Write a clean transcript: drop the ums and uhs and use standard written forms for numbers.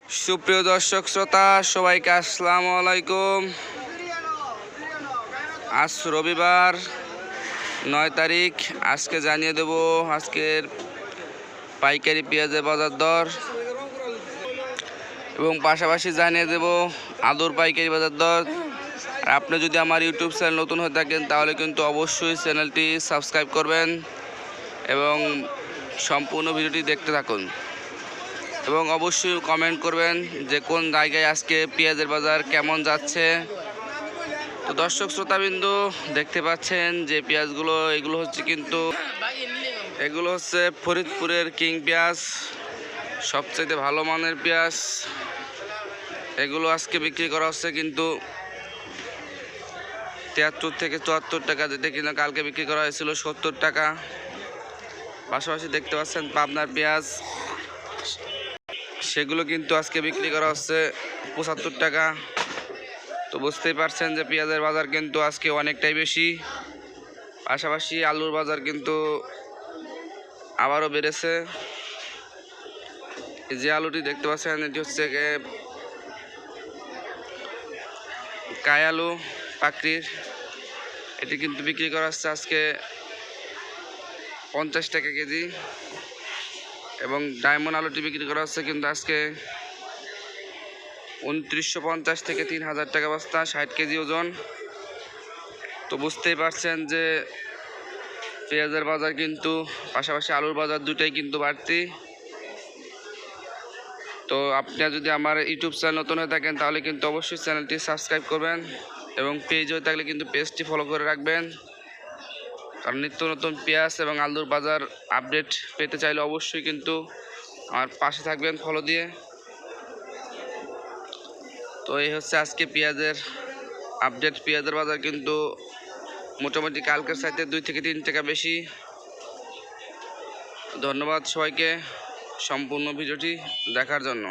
সুপ্রিয় দর্শক শ্রোতা সবাইকে আসসালামু আলাইকুম। আজ রবিবার 9 তারিখ। আজকে জানিয়ে দেব আজকের পাইকারি পেঁয়াজের বাজার দর এবং পাশাপাশি জানিয়ে দেব আলুর পাইকারি বাজার দর। আপনি যদি আমার ইউটিউব চ্যানেল নতুন হয়ে থাকেন তাহলে কিন্তু অবশ্যই চ্যানেলটি সাবস্ক্রাইব করবেন এবং সম্পূর্ণ ভিডিওটি দেখতে থাকুন এবং অবশ্যই কমেন্ট করবেন যে কোন জায়গায় আজকে পেঁয়াজের বাজার কেমন যাচ্ছে। তো দর্শক শ্রোতাবিন্দু দেখতে পাচ্ছেন যে পেঁয়াজগুলো এগুলো হচ্ছে ফরিদপুরের কিং পেঁয়াজ, সবচেয়ে ভালো মানের পেঁয়াজ। এগুলো আজকে বিক্রি করা হচ্ছে কিন্তু 73 থেকে 74 টাকা, যেটা কিনা কালকে বিক্রি করা হয়েছিল 70 টাকা। পাশাপাশি দেখতে পাচ্ছেন পাবনার পেঁয়াজ, সেগুলো কিন্তু আজকে বিক্রি করা হচ্ছে 75 টাকা। তো বুঝতেই পারছেন যে পেঁয়াজের বাজার কিন্তু আজকে অনেকটাই বেশি। পাশাপাশি আলুর বাজার কিন্তু আবারও বেড়েছে। যে আলুটি দেখতে পাচ্ছেন এটি হচ্ছে কাই আলু পাকড়ির, এটি কিন্তু বিক্রি করা হচ্ছে আজকে 50 টাকা কেজি। এবং ডায়মন্ড আলুটি বিক্রি করা হচ্ছে কিন্তু আজকে 2950 থেকে 3000 টাকা বস্তা, 60 কেজি ওজন। তো বুঝতেই পারছেন যে পেঁয়াজের বাজার কিন্তু পাশাপাশি আলুর বাজার দুটাই কিন্তু বাড়তি। তো আপনি যদি আমার ইউটিউব চ্যানেল নতুন হয়ে থাকেন তাহলে কিন্তু অবশ্যই চ্যানেলটি সাবস্ক্রাইব করবেন এবং পেজ হয়ে থাকলে কিন্তু পেজটি ফলো করে রাখবেন, কারণ নিত্য নতুন পেঁয়াজ এবং আলুর বাজার আপডেট পেতে চাইলে অবশ্যই কিন্তু আমার পাশে থাকবেন ফলো দিয়ে। তো এই হচ্ছে আজকে পেঁয়াজের আপডেট। পেঁয়াজের বাজার কিন্তু মোটামুটি কালকের চাইতে 2 থেকে 3 টাকা বেশি। ধন্যবাদ সবাইকে সম্পূর্ণ ভিডিওটি দেখার জন্য।